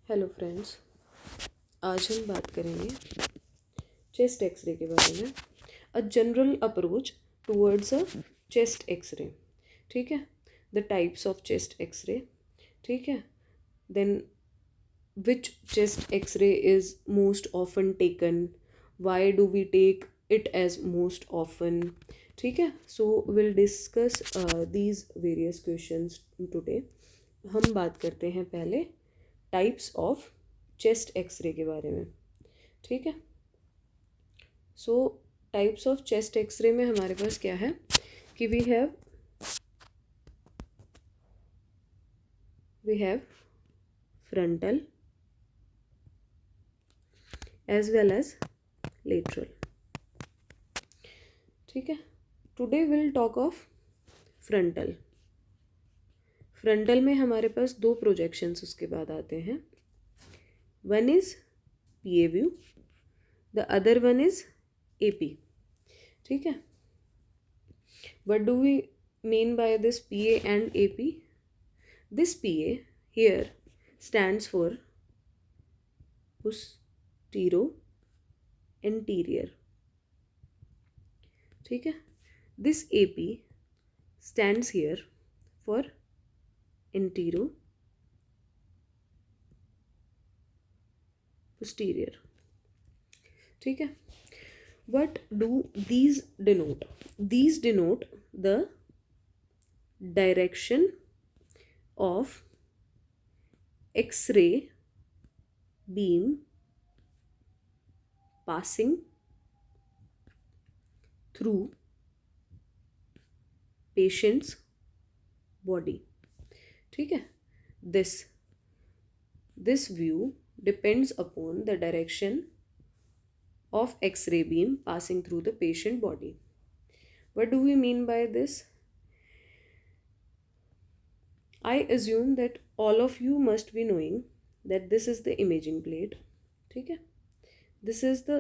Hello friends, आज हम बात करेंगे चेस्ट एक्सरे के बारे में। A general approach towards a chest X ray. ठीक है, the types of chest X ray. ठीक है, then which chest X ray is most often taken, why do we take it as most often. ठीक है, so will discuss these various questions today. हम बात करते हैं पहले टाइप्स ऑफ चेस्ट एक्सरे के बारे में। ठीक है, so types of chest X ray में हमारे पास क्या है कि we have frontal as well as lateral. ठीक है, today will talk of frontal. Frontal में हमारे पास दो प्रोजेक्शंस उसके बाद आते हैं। One is PA view, the other one is AP. ठीक है, what do we mean by this PA and AP? This PA here stands for posterior-anterior. ठीक है, this AP stands here for anterior-posterior. ठीक है, what do these denote? These denote the direction of X-ray beam passing through patient's body. ठीक है, this view depends upon the direction of X-ray beam passing through the patient body. What do we mean by this? I assume that all of you must be knowing that this is the imaging plate. ठीक है, this is the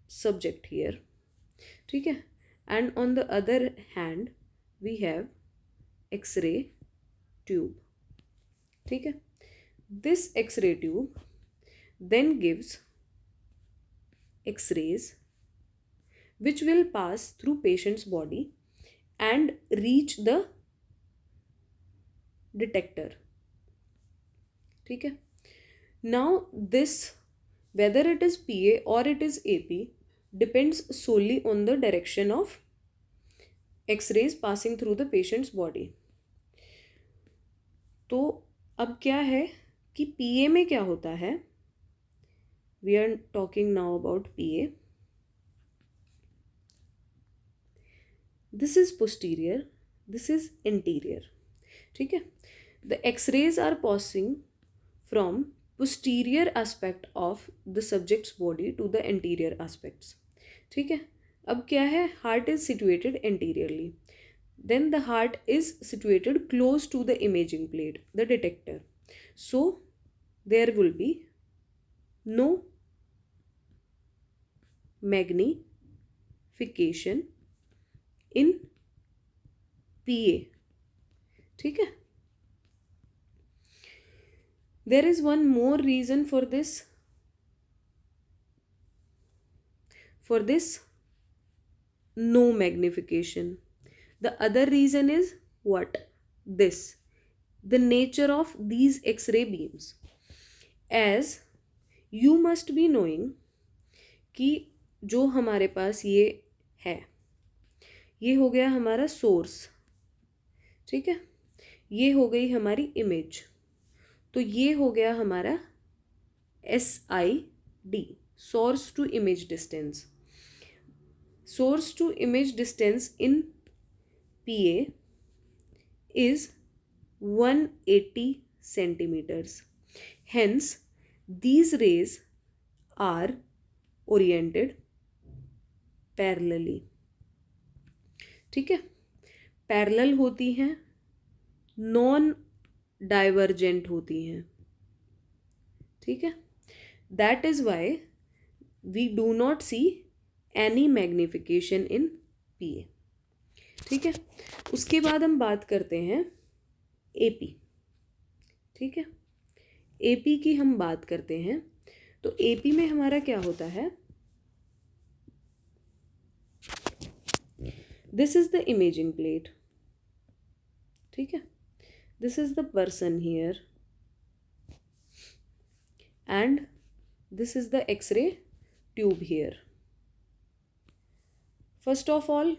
subject here. ठीक है, and on the other hand we have X-ray tube. ठीक है, this X-ray tube then gives X-rays which will pass through patient's body and reach the detector. ठीक है, now this, whether it is PA or it is AP, depends solely on the direction of X-rays passing through the patient's body. तो अब क्या है कि PA में क्या होता है? We are talking now about PA. This is posterior, this is anterior. ठीक है, the X-rays are passing from posterior aspect of the subject's body to the anterior aspects. ठीक है, अब क्या है, heart is situated anteriorly, then the heart is situated close to the imaging plate, the detector, so there will be no magnification in PA. ठीक है, there is one more reason for this no magnification. The other reason is what? This, the nature of these X-ray beams. As you must be knowing कि जो हमारे पास ये है, ये हो गया हमारा सोर्स। ठीक है, ये हो गई हमारी इमेज, तो ये हो गया हमारा SID, source to image distance. Source to image distance in PA is 180 centimeters. Hence, these rays are oriented parallelly. ठीक है, पैरेलल होती हैं, नॉन डाइवर्जेंट होती हैं. ठीक है, that is why we do not see any magnification in PA. ठीक है, उसके बाद हम बात करते हैं AP. ठीक है, एपी की हम बात करते हैं तो एपी में हमारा क्या होता है, this is the imaging plate, ठीक है, this is the person here and this is the X ray tube here. First of all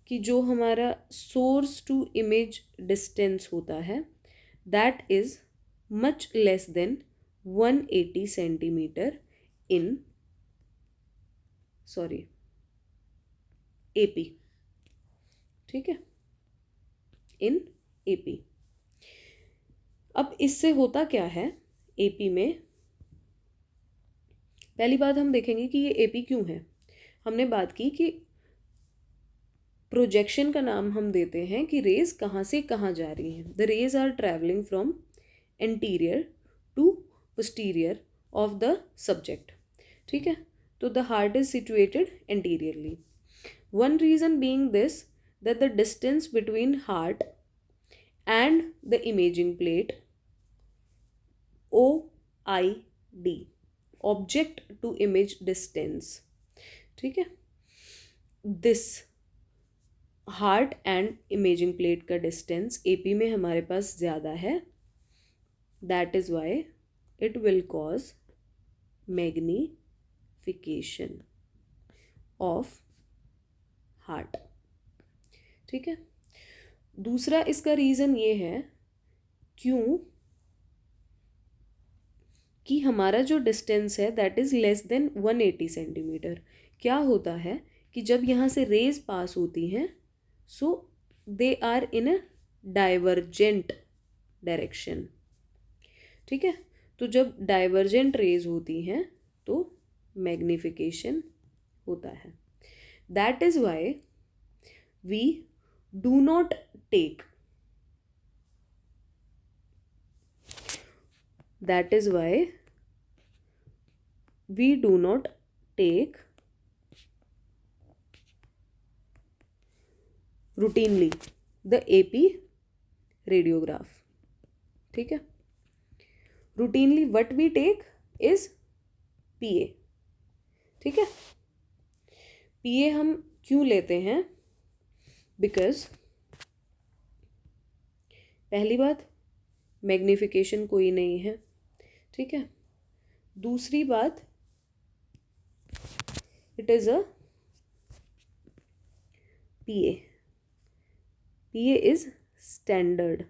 कि जो हमारा सोर्स टू इमेज डिस्टेंस होता है that is much less than 180 centimetre in sorry AP, ठीक है, in AP. अब इससे होता क्या है एपी में, पहली बात हम देखेंगे कि ये एपी क्यों है। हमने बात की कि प्रोजेक्शन का नाम हम देते हैं कि रेज कहाँ से कहाँ जा रही हैं। The rays are travelling from anterior to posterior of the subject, ठीक है। तो the heart is situated anteriorly. One reason being this that the distance between heart and the imaging plate OID, object to image distance, ठीक है, this heart and imaging plate का distance AP में हमारे पास ज़्यादा है, that is why it will cause magnification of heart, ठीक है। दूसरा इसका रीज़न ये है क्यों कि हमारा जो डिस्टेंस है that is less than 180 centimetre. क्या होता है कि जब यहाँ से रेज पास होती हैं so they are in a divergent direction, ठीक है। तो जब डाइवर्जेंट रेज होती हैं तो मैग्नीफिकेशन होता है। That is why we do not take, that is why we do not take routinely the AP radiograph, ठीक है। routinely what we take is PA, ठीक है। PA हम क्यों लेते हैं, बिकॉज पहली बात मैग्नीफिकेशन कोई नहीं है, ठीक है। दूसरी बात it is a PA, PA is standard,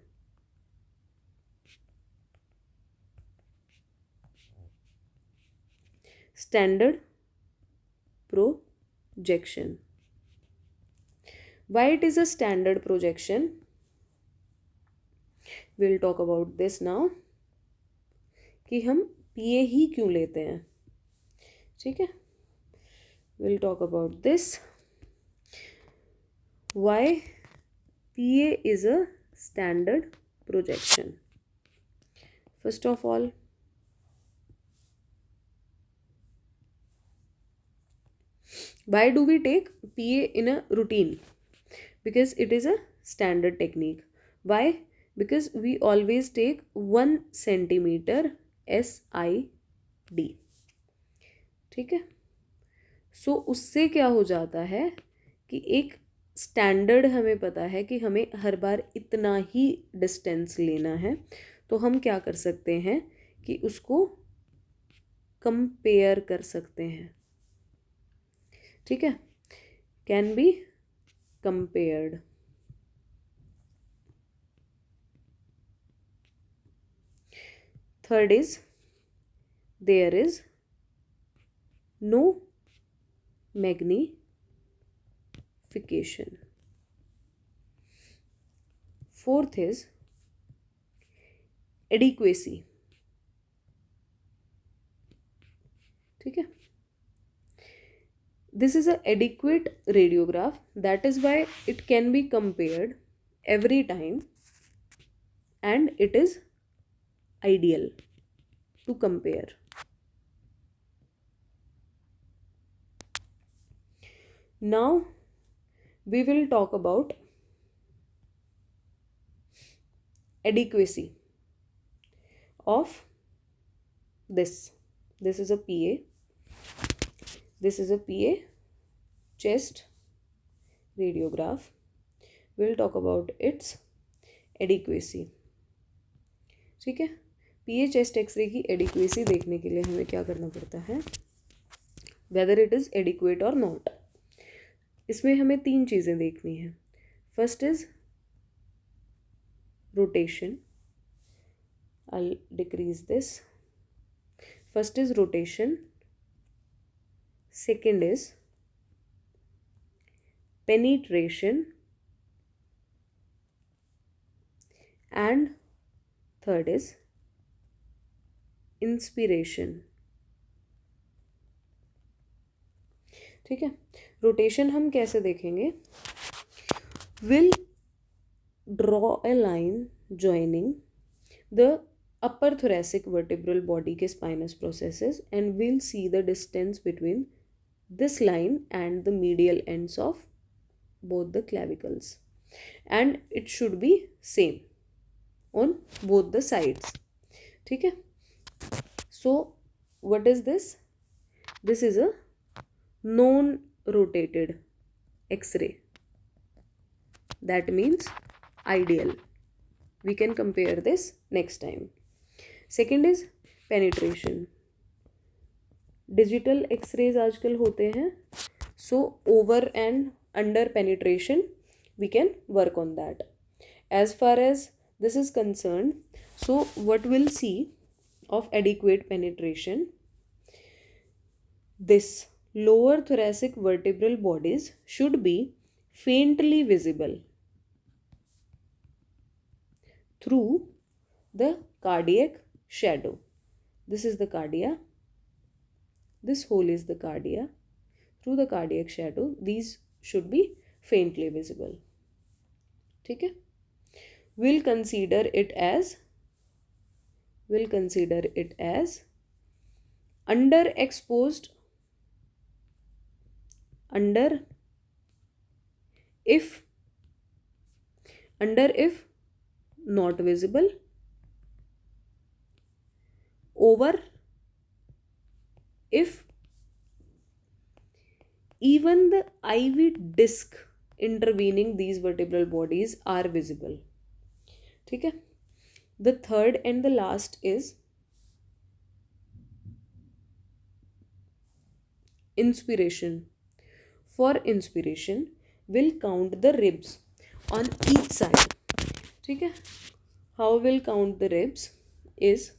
standard projection. Why it is a standard projection, will talk about this now कि हम पीए ही क्यों लेते हैं, ठीक है। Will talk about this why PA is a standard projection. First of all why do we take PA in a routine, because it is a standard technique. Why? Because we always take 1 centimeter SID, ठीक है। सो उससे क्या हो जाता है कि एक standard हमें पता है कि हमें हर बार इतना ही डिस्टेंस लेना है, तो हम क्या कर सकते हैं कि उसको कंपेयर कर सकते हैं, ठीक है, can be compared. Third is there is no magnification. Fourth is adequacy, ठीक है। This is an adequate radiograph, that is why it can be compared every time and it is ideal to compare. Now we will talk about adequacy. of this. This is a PA. This is a PA chest radiograph. We'll talk about its adequacy. ठीक है, PA chest X-ray की adequacy देखने के लिए हमें क्या करना पड़ता है, whether it is adequate or not. इसमें हमें 3 चीज़ें देखनी है. First is rotation. I'll decrease this. First is rotation. Second is penetration. And third is inspiration. ठीक है, रोटेशन हम कैसे देखेंगे? Will draw a line joining the upper thoracic vertebral body के spinous processes and we'll see the distance between this line and the medial ends of both the clavicles, and it should be same on both the sides. ठीक है, so what is this? This is a non-rotated X-ray. That means ideal. We can compare this next time. Second is penetration. Digital X-rays आजकल होते हैं, so over and under penetration we can work on that. As far as this is concerned, so what we'll see of adequate penetration, this lower thoracic vertebral bodies should be faintly visible through the cardiac shadow. This is the cardia. This hole is the cardia. Through the cardiac shadow, these should be faintly visible. ठीक है, we'll consider it as underexposed, under if not visible, over if even the IV disc intervening these vertebral bodies are visible. ठीक है, the third and the last is inspiration. For inspiration, we'll count the ribs on each side. ठीक है, how we'll count the ribs is,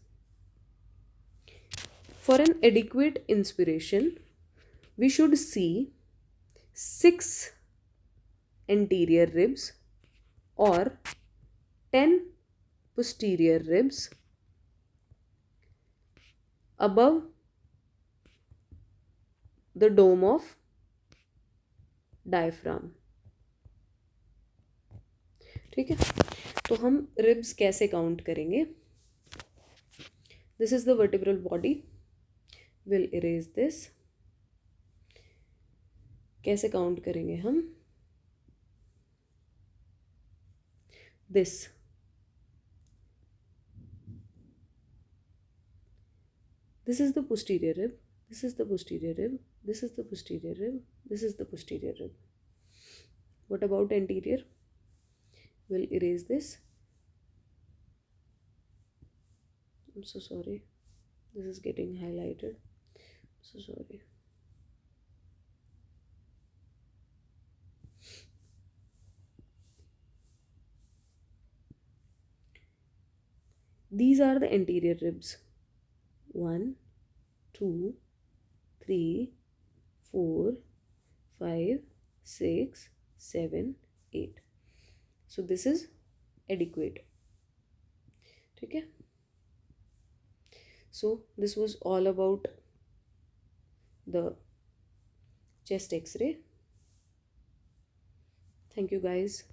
for an adequate inspiration, we should see 6 anterior ribs or 10 posterior ribs above the dome of diaphragm. ठीक है, तो हम ribs कैसे count करेंगे? This is the vertebral body. Will erase this. कैसे count करेंगे हम? This, this is the posterior rib, this is the posterior rib, this is the posterior rib, this is the posterior rib. What about anterior? We'll erase this. I'm so sorry, this is getting highlighted. So sorry. These are the anterior ribs. 1, 2, 3, 4, 5, 6, 7, 8. So this is adequate. ठीक है, so this was all about the chest X-ray. Thank you guys.